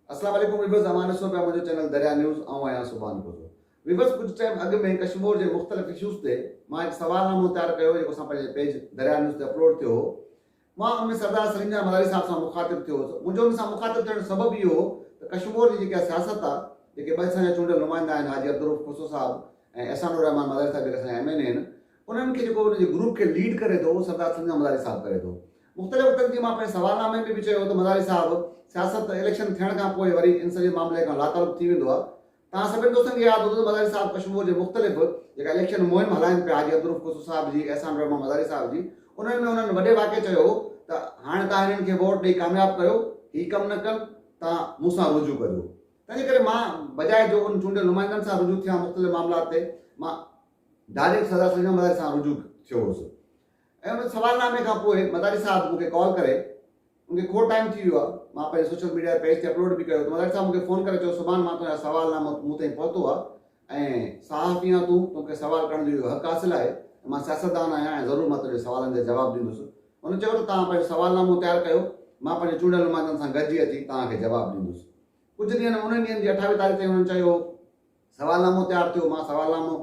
अस्सलाम वालेकुम विवर्स, अमान ॾिसो पिया मुंहिंजो चैनल दरिया न्यूज़। ऐं आहियां सुभान गुज़ो। विवर्स, कुझु टाइम अॻु में कश्मीर जे मुख़्तलिफ़ इशूज़ ते मां हिकु सवालनामो तयारु कयो, जेको असां पंहिंजे पेज दरिया न्यूज़ ते अपलोड थियो हो। मां उन में सरदार सलीम मदारी साहब सां मुखातिब थियो हुउसि। मुंहिंजो उन सां मुखातिब थियण जो सबबु इहो हो त कश्मीर जी जेका सियासत आहे, जेके ॿ असांजा चूंडियल नुमाइंदा आहिनि, हाजी अब्दुल खुसो साहब ऐं एहसानुर रहमान मदारी साहब, जेके असांजा MNA आहिनि, उन्हनि खे जेको उनजे ग्रुप खे लीड करे थो, सरदार सलीम मदारी साहब करे थो। मुख़्तलिफ़ वक़्तनि जी मां पंहिंजे सवालनामे में बि चयो त मदारी साहब सियासत इलेक्शन थियण खां पोइ वरी इन सॼे मामले खां लातालुक थी वेंदो आहे। तव्हां सभिनी दोस्तनि खे यादि हूंदो त मदारी साहब कश्मीर जे मुख़्तलिफ़ जेका इलेक्शन मुहिम हलाइनि पिया, हाजी अब्दुल खुसो साहब जी, एहसान रहमान मदारी साहब जी, उन्हनि में उन्हनि वॾे वाक़े चयो त हाणे तव्हां हिननि खे वोट ॾेई कामयाबु कयो, हीउ कमु न कनि, तव्हां मूंसां रुजू कजो। तंहिंजे करे मां बजाए जो उन चूंडियल नुमाइंदनि सां रुजू थिया मुख़्तलिफ़ मामलात ते, मां डायरेक्ट सरदार सलीम मदारी सां रुजू थियो हुउसि। ऐं उन सवालनामे खां पोइ मदारी साहब मूंखे कॉल करे, उनखे खोड़ टाइम थी वियो आहे, मां पंहिंजे सोशल मीडिया पेज ते अपलोड बि कयो, त मदारी साहब मूंखे फ़ोन करे चयो, सुभाणे मां तुंहिंजा सवालनामो मूं ताईं पहुतो आहे ऐं सहाफ़ी आहे तोखे सवाल करण जो हक़ हासिलु आहे, मां सियासतदान आहियां ऐं ज़रूरु मां तुंहिंजे सवालनि जा जवाबु ॾींदुसि। हुन चयो त तव्हां पंहिंजो सवालनामो तयारु कयो, मां पंहिंजे चूंडियल नुमाइंदनि सां गॾिजी अची तव्हांखे जवाबु ॾींदुसि। कुझु ॾींहंनि उन ॾींहंनि जी 28 तारीख़ ते हुननि चयो सवालनामो तयारु थियो। मां सवालनामो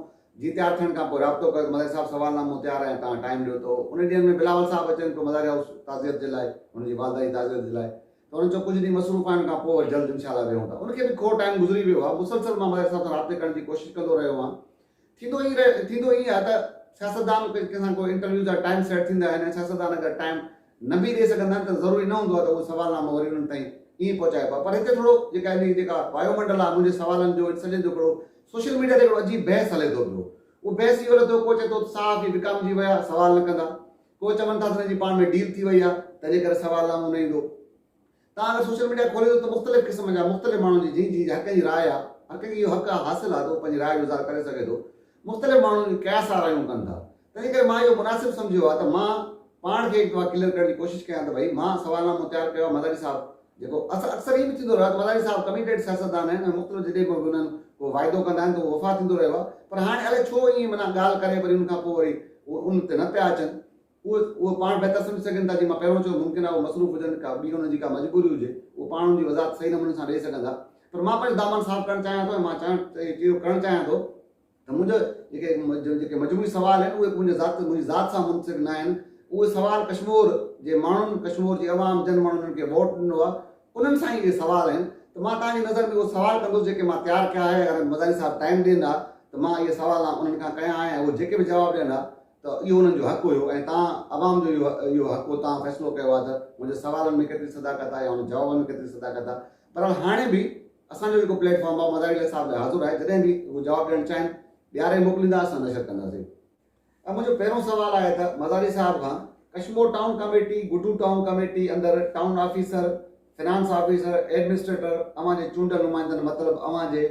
जी तयारु थियण खां पोइ राब्तो कयो, मदारी साहब सवालनामो तयारु आहे, तव्हां टाइम ॾियो। त उन ॾींहंनि में बिलावल साहब अचनि पियो मदारी हाउस ताज़ियत जे लाइ, हुनजी वालदा जी ताज़ियत जे लाइ। त हुननि चयो कुझु ॾींहं मसरूफ़ आहिनि, खां पोइ जल्द इंशाअल्लाह वेहूं था। उनखे बि खोड़ टाइम गुज़री वियो आहे। मुसलसल मां मदारी साहब सां राब्ते करण जी कोशिशि कंदो रहियो आहियां। थींदो ईअं आहे त सियासतदान कंहिंसां कोई इंटरव्यू जा टाइम सेट थींदा आहिनि, सियासतदान अगरि टाइम न बि ॾेई सघंदा आहिनि त ज़रूरी न हूंदो आहे त उहो सवालनामो वरी उन्हनि ताईं ईअं पहुचाइबो आहे। पर हिते थोरो जेका वायुमंडल आहे मुंहिंजे सवालनि जो, सॼे जो हिकिड़ो सोशल मीडिया ते हिकिड़ो अजीब बहस हले थो पियो। उहो बहस इहो हले थो, को चए थो साफ़ ई विकामजी विया, सवाल न कंदा, को चवनि था हुनजी पाण में डील थी वई आहे, तंहिंजे करे सवालनामो न ईंदो। तव्हां अगरि सोशल मीडिया खोलियो त मुख़्तलिफ़ क़िस्म जा मुख़्तलिफ़ माण्हुनि जी हक़ जी राय आहे, हर कंहिंखे इहो हक़ हासिलु आहे त उहो पंहिंजी राय जो इज़हार करे सघे थो। मुख़्तलिफ़ माण्हुनि जी कयास रायूं कनि था। तंहिंजे करे मां इहो मुनासिबु सम्झियो आहे त मां पाण खे हिकु दफ़ा क्लियर करण जी कोशिशि कयां त भई मां सवालनामो तयारु कयो आहे। मदारी साहब जेको अक्सर इहो बि थींदो रहियो आहे त मदारी साहब कमिटेड सियासतदान आहिनि ऐं मुख़्तलिफ़ जॾहिं बि उन्हनि को वाइदो कंदा आहिनि त उहो वफ़ा थींदो रहियो आहे। पर हाणे अलाए छो ईअं माना ॻाल्हि करे वरी उनखां पोइ वरी उन ते न पिया अचनि। उहो पाण बहितर सम्झी सघनि था। जीअं मां पहिरियों चयो, मुमकिन आहे उहो मसरूफ़ हुजनि, का ॿी हुनजी का मजबूरी हुजे, उहो पाण हुनजी वज़ाहत सही नमूने सां ॾेई सघंदा। पर मां पंहिंजो दामन साफ़ करणु चाहियां थो ऐं मां करणु चाहियां थो त मुंहिंजो जेके मजमूई सवाल आहिनि उहे मुंहिंजी ज़ात सां मुंसिब न आहिनि। उहे सवाल कश्मीर जे माण्हुनि, कश्मीर जी अवाम, जन माण्हुनि खे वोट ॾिनो आहे, उन्हनि सां ई इहे सवाल आहिनि। त मां तव्हांजी नज़र में उहो सवाल कंदुसि जेके मां तयारु कया आहे। अगरि मदारी साहब टाइम ॾींदा त मां इहे सवाल उन्हनि खां कया आहियां। उहे जेके बि जवाबु ॾींदा त इहो उन्हनि जो हक़ु हुयो ऐं तव्हां अवाम जो इहो हक़ु हो। तव्हां फ़ैसिलो कयो आहे त मुंहिंजे सवालनि में केतिरी सदाकत आहे या उन जवाबनि में केतिरी सदाकत आहे। पर हाणे बि असांजो जेको प्लेटफॉर्म आहे मदारी साहब लाइ हाज़ुर आहे। जॾहिं बि उहो जवाबु ॾियणु चाहिनि, ॾियारे मोकिलींदा, असां नशर कंदासीं। ऐं मुंहिंजो पहिरियों सुवालु आहे त मदारी साहब खां, Kashmir town committee, Guddu town committee अंदरि town officer, finance officer, administrator अवां जे चूंडियल नुमाइंदनि मतिलबु अवां जे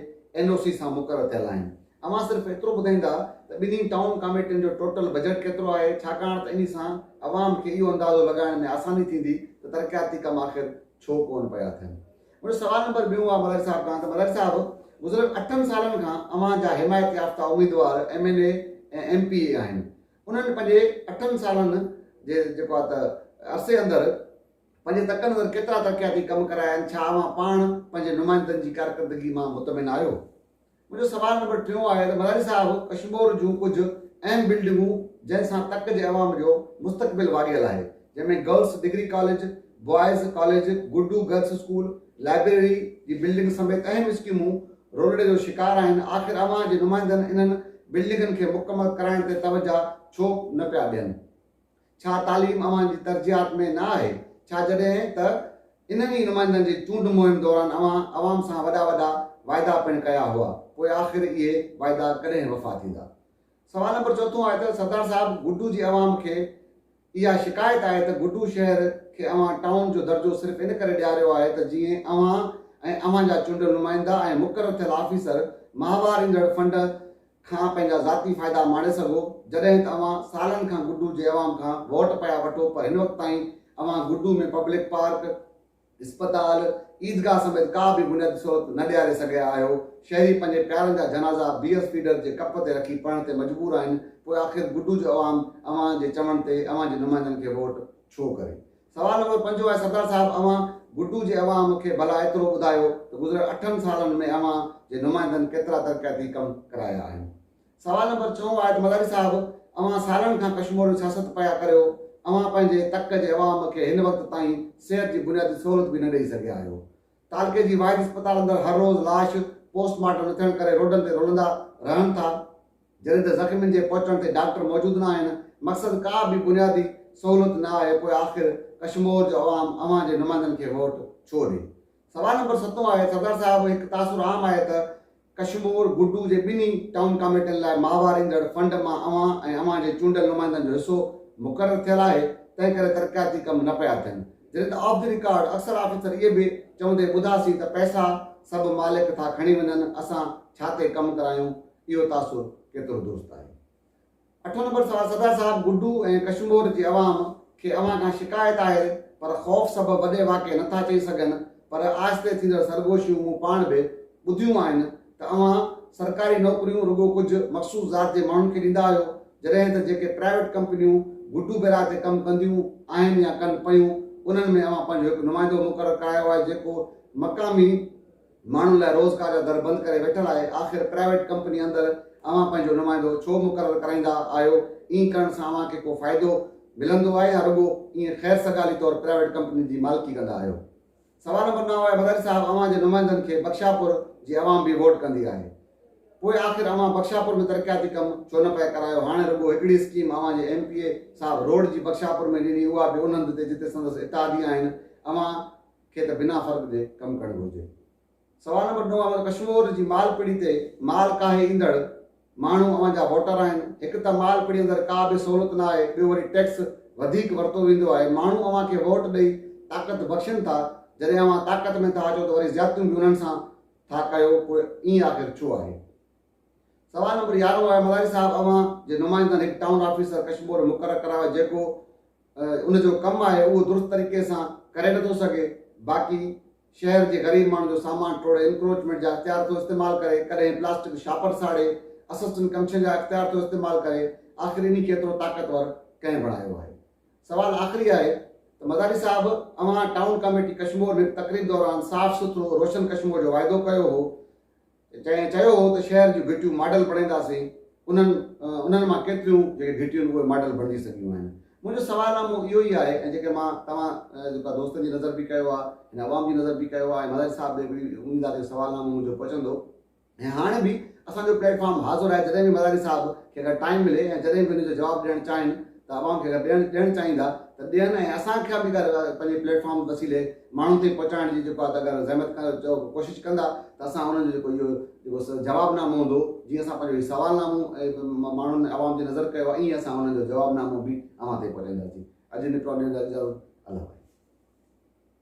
NOC सां मुक़ररु थियल आहिनि। अवां सिर्फ़ु एतिरो ॿुधाईंदा त ॿिन्ही टाउन कमेटियुनि जो टोटल बजट केतिरो आहे, छाकाणि त इन सां अवाम खे इहो अंदाज़ो लॻाइण में आसानी थींदी त तरक़ियाती कम आख़िर छो कोन पिया थियनि। मुंहिंजो सवाल नंबर ॿियों आहे मदारी साहब खां त मदारी साहब गुज़िरियल 8 सालनि खां अवां जा हिमायत याफ़्ता उम्मीदवार MNA ऐं MPA आहिनि। उन्हनि पंहिंजे 8 सालनि जे जेको आहे त अरसे अंदरि पंहिंजे तकनि अंदरि केतिरा तरक़ियाती कम कराया आहिनि। छा अवां पाण पंहिंजे नुमाइंदनि जी कारकर्दगी मां मुतमिन आहियो? मुंहिंजो सवाल नंबर 3 आहे त मदारी साहब कश्मीर जूं कुझु अहम बिल्डिंगूं जंहिंसां तक जे अवाम जो मुस्तक़बिल वाॻियल आहे, जंहिंमें girls degree college, boys college, Guddu girls school, library जी बिल्डिंग समेत अहम स्कीमूं रोलड़े जो शिकार आहिनि। आख़िर अवां जे नुमाइंदनि इन्हनि बिल्डिंगनि खे मुकमल कराइण ते तवजा छो न पिया ॾियनि? छा तालीम अवां जी तरजियात में न आहे? छा जॾहिं त इन्हनि ई नुमाइंदनि जी चूंड मुहिम दौरान अवाम सां वॾा वॾा वाइदा पिणु कया हुआ, पोइ आख़िर इहे वाइदा कॾहिं वफ़ा थींदा? सवाल नंबर 4 आहे त सरदार साहब, गुड्डू जी अवाम खे इहा शिकायत आहे त गुड्डू शहर खे अवां टाउन जो दर्जो सिर्फ़ु इन करे ॾियारियो आहे त जीअं अवां ऐं अवां जा चूंडियल नुमाइंदा ऐं मुक़ररु थियल ऑफिसर माहवार ईंदड़ फंड खां पंहिंजा ज़ाती फ़ाइदा माणे सघो, जॾहिं त अवां सालनि खां गुड्डू जे अवाम खां वोट पिया वठो, पर हिन वक़्त ताईं अवां गुड्डू में पब्लिक पार्क, इस्पताल, ईदगाह समेत का बि बुनियादी सहूलियत न ॾियारे सघिया आहियो। शहरी पंहिंजे प्यारनि जा जनाज़ा BS फीडर जे कप ते रखी पढ़ण ते मजबूर आहिनि। पोइ आख़िर गुड्डू जो अवाम अवां जे चवण ते अवां जे नुमाइंदनि खे वोट छो करे? सवाल नंबर 5 आहे सरदार साहब, अवां गुड्डू जे अवाम खे भला एतिरो ॿुधायो त गुज़िरियल 8 सालनि में अवां जे नुमाइंदनि केतिरा तरक़ियाती कम कराया आहिनि। सवाल नंबर 4 आहे त मदारी साहिब, अवां सालनि खां कश्मीर में सियासत पिया करियो, अवां पंहिंजे तक जे अवाम खे हिन वक़्त ताईं सिहत जी बुनियादी सहूलियत बि न ॾेई सघिया आहियो। तालके जी वाहिद अस्पताल अंदरि हर रोज़ लाश पोस्टमार्टम न थियण करे रोडनि ते रुलंदा रहनि था, जॾहिं त ज़ख़्मियुनि जे पहुचण ते डॉक्टर मौजूदु न आहिनि। मक़सदु का बि बुनियादी सहूलियत न आहे, पोइ आख़िर कश्मीर जो अवाम अवां जे नुमाइंदनि खे वोट छो ॾे। सवाल नंबर 7 आहे, सरदार साहिब, हिकु तासुर आम आहे त कश्मीर गुड्डू जे ॿिन्ही टाउन कमेटियुनि लाइ माहवार ईंदड़ फंड मां अवां ऐं अवां जे चूंडियल नुमाइंदनि जो हिसो मुक़ररु थियल आहे, तंहिं करे तरक़ियाती कम न पिया थियनि। जॾहिं त ऑफ द रिकॉर्ड अक्सर ऑफिसर इहे बि चवंदे ॿुधासीं त पैसा सभु मालिक था खणी वञनि, असां छा ते कमु करायूं। इहो तासुर केतिरो दुरुस्त आहे? 8 नंबर सवाल, सरदार साहिब, गुड्डू ऐं कश्मीर जी अवाम खे अवां खां शिकायत आहे, पर ख़ौफ़ सबबु वॾे वाक़े नथा चई सघनि, पर आहिस्ते थींदड़ सरगोशियूं मूं पाण बि ॿुधियूं आहिनि त अवां सरकारी नौकरियूं रुॻो कुझु मख़सूस ज़ात जे माण्हुनि खे ॾींदा आहियो, जॾहिं त जेके प्राइवेट कंपनियूं गुड्डू बेरा ते कमु कंदियूं आहिनि या कनि पियूं, उन्हनि में अवां पंहिंजो हिकु नुमाइंदो मुक़ररु करायो आहे जेको मक़ामी माण्हुनि लाइ रोज़गार जा दर बंदि करे वेठल आहे। आख़िर प्राइवेट कंपनी अंदरि अवां पंहिंजो नुमाइंदो छो मुक़ररु कराईंदा आहियो? ईअं करण सां अवां खे को फ़ाइदो मिलंदो आहे या रुॻो ईअं ख़ैर सगाली तौरु प्राइवेट कंपनी जी मालिकी कंदा आहियो? सवाल नंबर 9 आहे, मदारी साहिब, अवां जे नुमाइंदनि खे बख्शापुर जी अवाम बि वोट कंदी आहे, पोइ आख़िर अवां बख्शापुर में तरक़ियाती कमु छो न पिया करायो? हाणे रुॻो हिकिड़ी स्कीम अवां जे MPA साहिबु रोड जी बख्शापुर में ॾिनी, उहा बि उन हंधि ते जिते संदसि इतादी आहिनि। अवां खे त बिना फ़र्क़ जे कमु करणु घुरिजे। सवाल नंबर 9 आहे, कश्मीर जी माल पीढ़ी ते माल काहे ईंदड़ माण्हू अवां जा वोटर आहिनि। हिकु त माल पीढ़ी अंदरि का बि सहूलियत न आहे, ॿियो वरी टैक्स वधीक वरितो वेंदो आहे। माण्हू अवां खे वोट ॾेई ताक़त बख़्शनि था, जॾहिं अवां ताक़त में था अचो त वरी ज़्यादतियूं बि उन्हनि सां था कयो, पोइ ईअं आख़िर छो आहे? सवाल नंबर 11 आहे, मदारी साहिब, अवां जे नुमाइंदनि हिकु टाउन ऑफिसर कश्मीर मुक़ररु करायो जेको उनजो कमु आहे उहो दुरुस्त तरीक़े सां करे नथो सघे, बाक़ी शहर जे ग़रीब माण्हू जो सामान टोड़े, इंक्रोचमेंट जा इख़्तियार थो इस्तेमालु करे, कॾहिं प्लास्टिक छापर साड़े, असिस्टेंट कमीशन जा इख़्तियार थो इस्तेमालु करे, आख़िर इन खे एतिरो ताक़तवर कंहिं बणायो आहे? सवाल आख़िरी आहे त मदारी साहिब, अवां टाउन कमेटी कश्मीर में तक़रीब दौरान साफ़ सुथरो रोशन कश्मीर जो वाइदो कयो हो, चयो हो त शहर जूं घिटियूं मॉडल बणाईंदासीं, उन्हनि मां केतिरियूं जेके घिटियूं उहे मॉडल बणिजी सघियूं आहिनि? मुंहिंजो सुवालनामो इहो ई आहे, ऐं जेके मां तव्हां जेका दोस्तनि जी नज़र बि कयो आहे, हिन अवाम जी नज़र बि कयो आहे, मदारी साहिब खे बि उमेद आहे सुवालनामो मुंहिंजो पहुचंदो। ऐं हाणे बि असांजो प्लेटफॉर्म हाज़ुर आहे, जॾहिं बि मदारी साहिब खे अगरि टाइम मिले ऐं जॾहिं बि हुनजो जवाबु ॾियणु चाहिनि त अवाम खे अगरि ॾियणु चाहींदा त ॾियनि, ऐं असांखे बि अगरि पंहिंजे प्लेटफॉर्म वसीले माण्हुनि ताईं पहुचाइण जी जेको आहे त अगरि ज़हमत कोशिशि कंदा त असां उन्हनि जो जेको जवाबनामो हूंदो, जीअं असां पंहिंजो सवालनामो माण्हुनि अवाम जी नज़र कयो आहे, ईअं असां उन्हनि जो जवाबनामो बि अवां ताईं पहुचाईंदासीं। अॼु निकिरो अलाह।